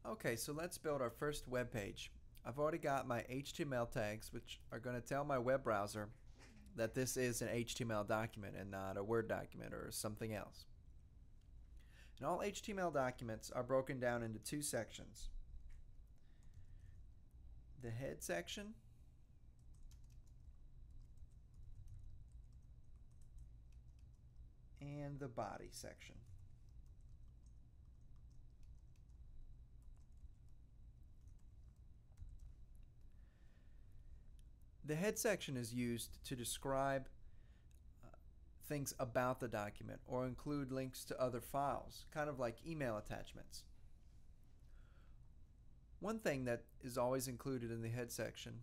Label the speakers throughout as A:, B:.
A: Okay, so let's build our first web page. I've already got my HTML tags, which are going to tell my web browser that this is an HTML document and not a Word document or something else. And all HTML documents are broken down into two sections. The head section and the body section. The head section is used to describe things about the document or include links to other files, kind of like email attachments. One thing that is always included in the head section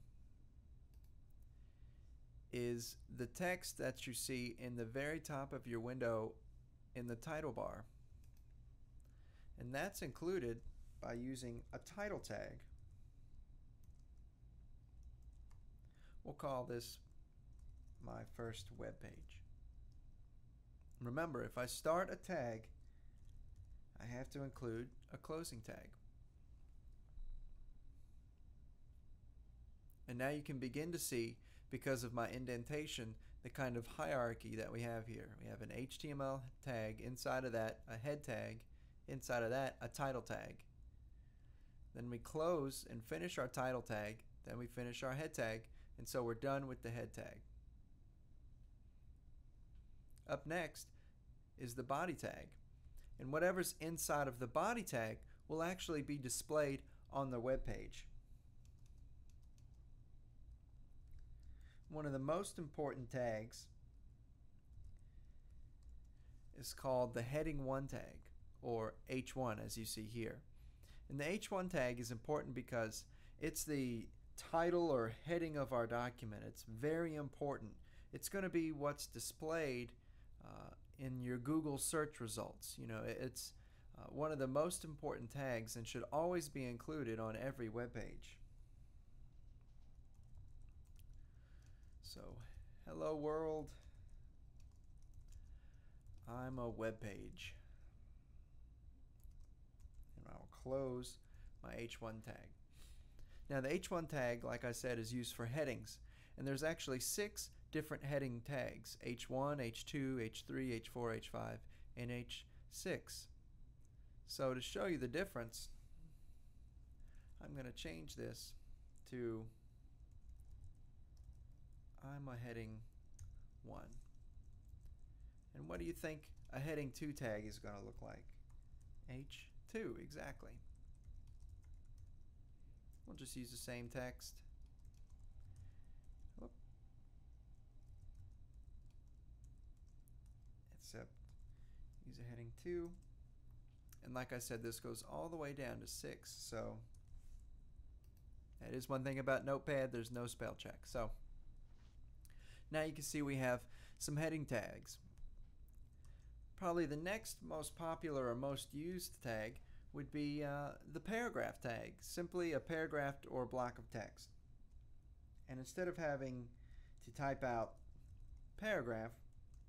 A: is the text that you see in the very top of your window in the title bar. And that's included by using a title tag. We'll call this my first web page. Remember, if I start a tag, I have to include a closing tag. And now you can begin to see, because of my indentation, the kind of hierarchy that we have here. We have an HTML tag, inside of that a head tag, inside of that a title tag. Then we close and finish our title tag, then we finish our head tag, and so we're done with the head tag. Up next is the body tag. And whatever's inside of the body tag will actually be displayed on the web page. One of the most important tags is called the heading 1 tag, or H1 as you see here. And the H1 tag is important because it's the title or heading of our document. It's very important. It's going to be what's displayed in your Google search results. You know, it's one of the most important tags and should always be included on every web page. So, hello world, I'm a web page. And I'll close my H1 tag. Now the H1 tag, like I said, is used for headings, and there's actually 6 different heading tags: H1, H2, H3, H4, H5, and H6. So to show you the difference, I'm going to change this to I'm a heading 1. And what do you think a heading 2 tag is going to look like? H2, exactly. We'll just use the same text. Except use a heading 2. And like I said, this goes all the way down to 6. So that is one thing about Notepad, there's no spell check. So now you can see we have some heading tags. Probably the next most popular or most used tag would be the paragraph tag, simply a paragraph or block of text. And instead of having to type out paragraph,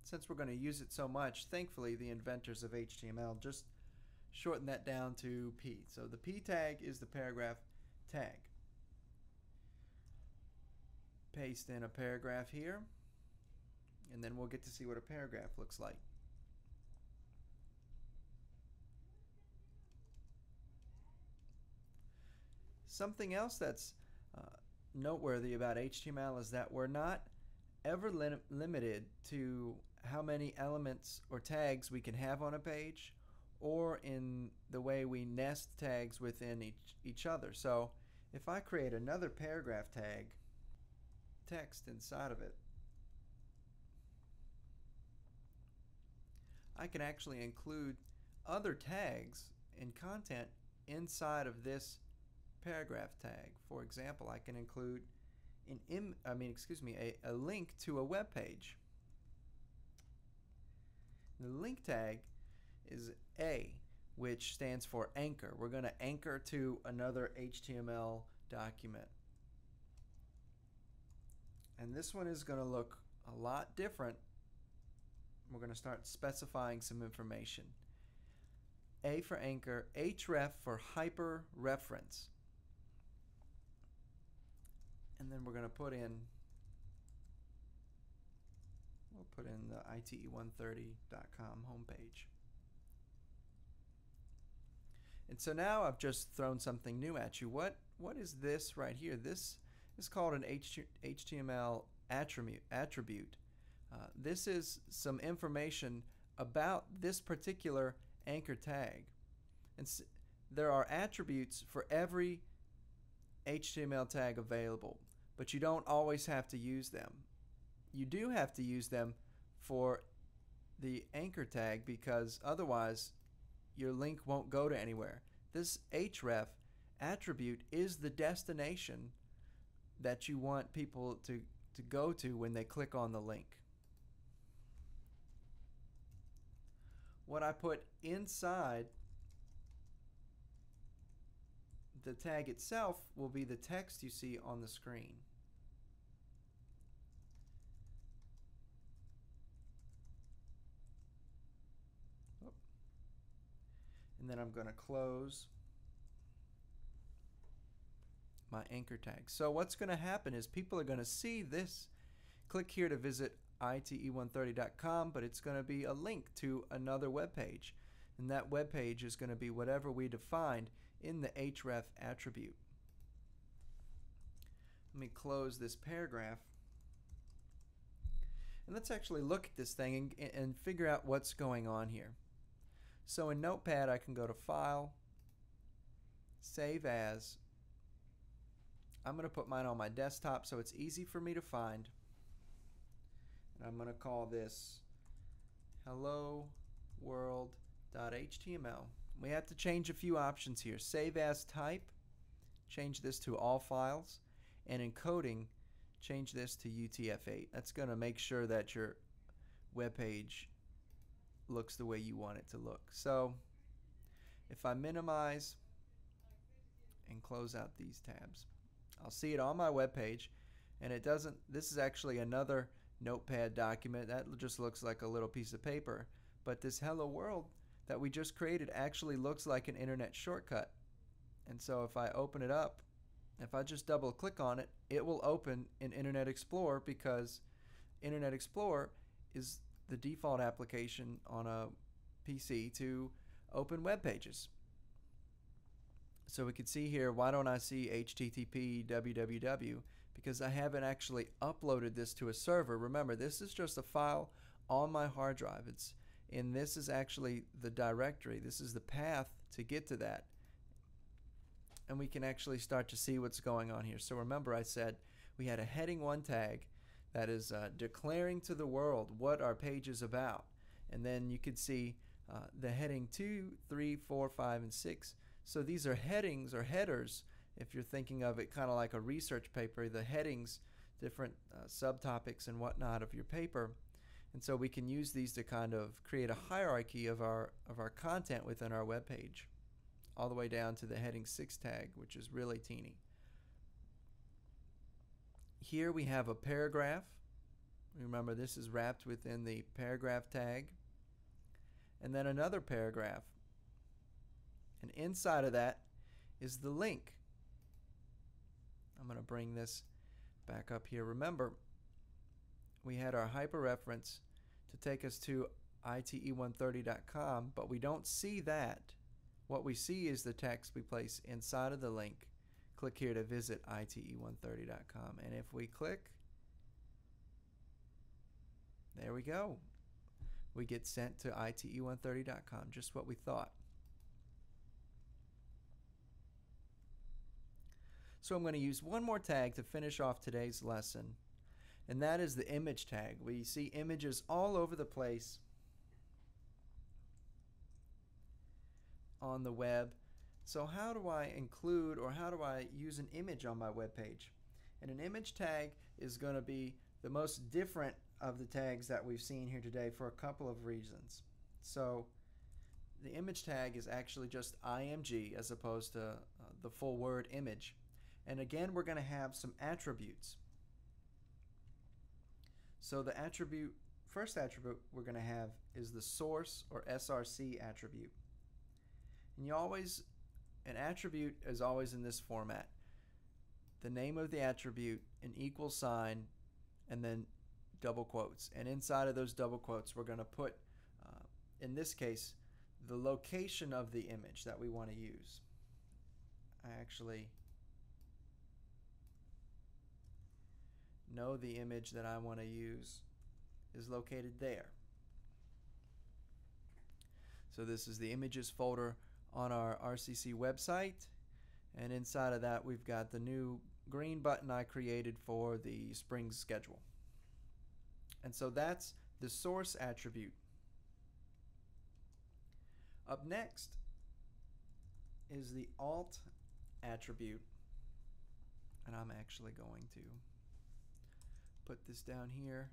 A: since we're going to use it so much, thankfully the inventors of HTML just shorten that down to P. So the P tag is the paragraph tag. Paste in a paragraph here, and then we'll get to see what a paragraph looks like. Something else that's noteworthy about HTML is that we're not ever limited to how many elements or tags we can have on a page, or in the way we nest tags within each other. So if I create another paragraph tag, text inside of it, I can actually include other tags and content inside of this paragraph tag. For example, I can include a link to a web page. The link tag is A, which stands for anchor. We're going to anchor to another HTML document. And this one is going to look a lot different. We're going to start specifying some information. A for anchor, href for hyper reference. And then we're going to put in, we'll put in the ite130.com homepage. And so now I've just thrown something new at you. What is this right here? This is called an HTML attribute. This is some information about this particular anchor tag. And there are attributes for every HTML tag available, but you don't always have to use them. You do have to use them for the anchor tag because otherwise your link won't go to anywhere. This href attribute is the destination that you want people to go to when they click on the link. What I put inside the tag itself will be the text you see on the screen. And then I'm going to close my anchor tag. So what's going to happen is people are going to see this. Click here to visit ite130.com, but it's going to be a link to another web page. And that web page is going to be whatever we defined in the href attribute. Let me close this paragraph. And let's actually look at this thing and figure out what's going on here. So in Notepad, I can go to File, Save As. I'm going to put mine on my desktop so it's easy for me to find. And I'm going to call this hello world.html. We have to change a few options here. Save As type, change this to all files, and encoding, change this to UTF-8. That's going to make sure that your web page looks the way you want it to look. So if I minimize and close out these tabs, I'll see it on my web page, and it doesn't. This is actually another Notepad document that just looks like a little piece of paper, but this hello world that we just created actually looks like an internet shortcut. And so if I open it up, if I just double click on it, it will open in Internet Explorer because Internet Explorer is the default application on a PC to open web pages. So we can see here, why don't I see HTTP www? Because I haven't actually uploaded this to a server. Remember, this is just a file on my hard drive. And this is actually the directory. This is the path to get to that. And we can actually start to see what's going on here. So remember, I said we had a heading 1 tag that is declaring to the world what our page is about. And then you could see the heading 2, 3, 4, 5, and 6. So these are headings or headers. If you're thinking of it kind of like a research paper, the headings, different subtopics and whatnot of your paper. And so we can use these to kind of create a hierarchy of our content within our web page, all the way down to the heading 6 tag, which is really teeny. Here we have a paragraph. Remember, this is wrapped within the paragraph tag. And then another paragraph. And inside of that is the link. I'm going to bring this back up here. Remember, we had our hyperreference to take us to ite130.com, but we don't see that. What we see is the text we place inside of the link. Click here to visit ite130.com, and if we click, there we go. We get sent to ite130.com, just what we thought. So I'm going to use one more tag to finish off today's lesson, and that is the image tag. We see images all over the place on the web. So how do I include, or how do I use an image on my web page? And an image tag is going to be the most different of the tags that we've seen here today for a couple of reasons. So the image tag is actually just IMG as opposed to the full word image. And again, we're going to have some attributes. So the first attribute we're going to have is the source or SRC attribute. And an attribute is always in this format. The name of the attribute, an equal sign, and then double quotes. And inside of those double quotes, we're going to put, in this case, the location of the image that we want to use. I actually know the image that I want to use is located there. So this is the images folder on our RCC website, and inside of that we've got the new green button I created for the spring schedule. And so that's the source attribute. Up next is the alt attribute, and I'm actually going to put this down here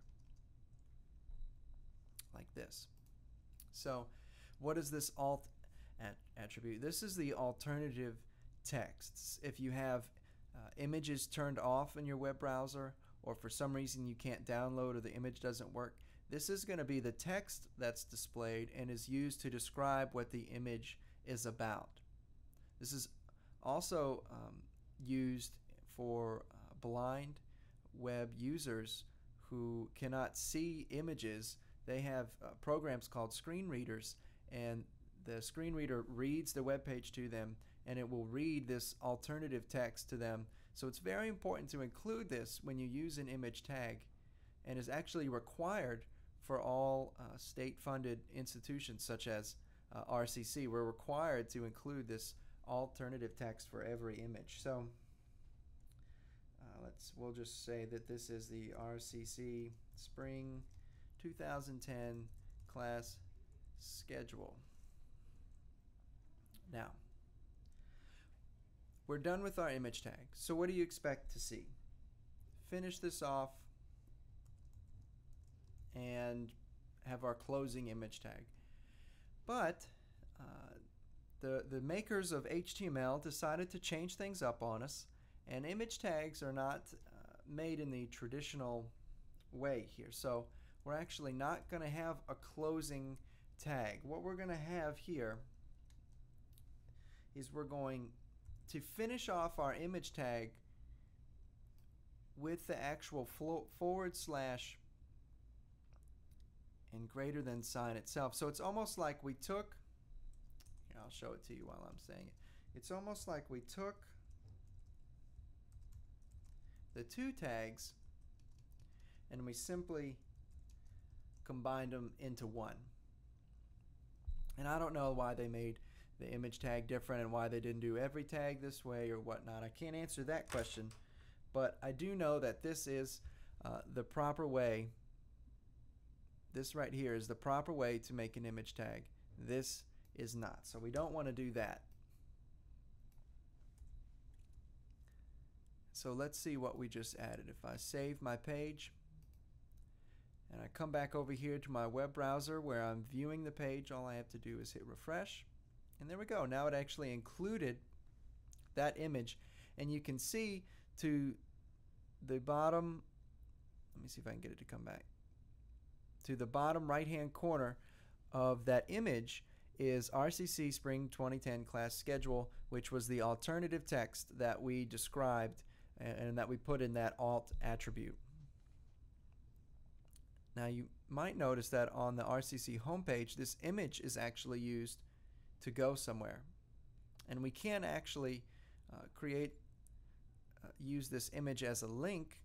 A: like this. So what is this alt attribute? This is the alternative texts. If you have images turned off in your web browser, or for some reason you can't download or the image doesn't work, this is going to be the text that's displayed and is used to describe what the image is about. This is also used for blind web users who cannot see images. They have programs called screen readers, and the screen reader reads the web page to them, and it will read this alternative text to them. So it's very important to include this when you use an image tag, and is actually required for all state-funded institutions such as RCC. We're required to include this alternative text for every image. So we'll just say that this is the RCC Spring 2010 class schedule. Now, we're done with our image tag. So what do you expect to see? Finish this off and have our closing image tag. But the makers of HTML decided to change things up on us, and image tags are not made in the traditional way here. So we're actually not going to have a closing tag. What we're going to have here is we're going to finish off our image tag with the actual forward slash and greater than sign itself. So it's almost like we took, here, I'll show it to you while I'm saying it. It's almost like we took the two tags and we simply combined them into one. And I don't know why they made the image tag different and why they didn't do every tag this way or whatnot. I can't answer that question, but I do know that this is the proper way. This right here is the proper way to make an image tag. This is not. So we don't want to do that. So let's see what we just added. If I save my page and I come back over here to my web browser where I'm viewing the page, all I have to do is hit refresh. And there we go. Now it actually included that image. And you can see to the bottom, let me see if I can get it to come back. To the bottom right-hand corner of that image is RCC Spring 2010 class schedule, which was the alternative text that we described and that we put in that alt attribute. Now you might notice that on the RCC homepage, this image is actually used to go somewhere. And we can actually use this image as a link.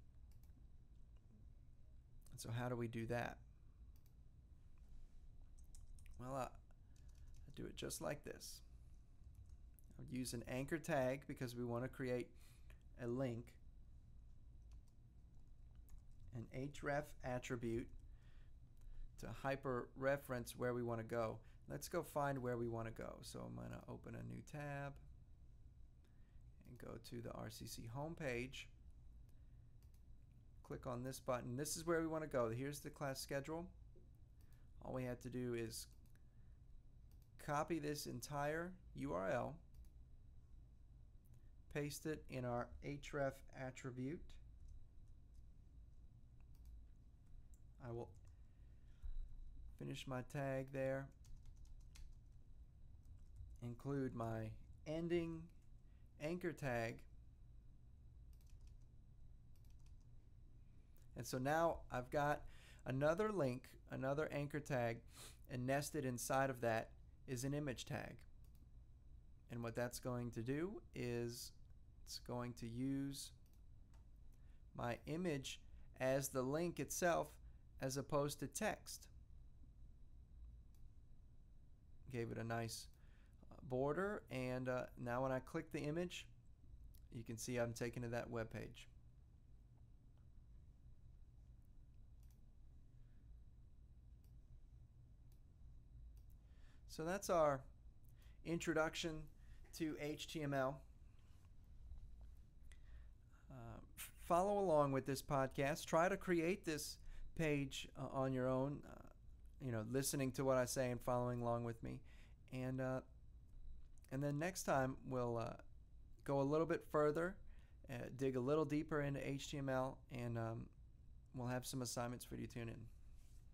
A: And so how do we do that? Well, I do it just like this. I'll use an anchor tag because we want to create a link, an href attribute to hyper reference where we want to go. Let's go find where we want to go. So I'm going to open a new tab and go to the RCC homepage. Click on this button. This is where we want to go. Here's the class schedule. All we have to do is copy this entire URL, paste it in our href attribute. I will finish my tag there and include my ending anchor tag. And so now I've got another link, another anchor tag, and nested inside of that is an image tag. And what that's going to do is it's going to use my image as the link itself as opposed to text. Gave it a nice border, and now when I click the image, you can see I'm taken to that web page. So that's our introduction to HTML. Follow along with this podcast. Try to create this page on your own, listening to what I say and following along with me. And then next time we'll go a little bit further, dig a little deeper into HTML, and we'll have some assignments for you to tune in.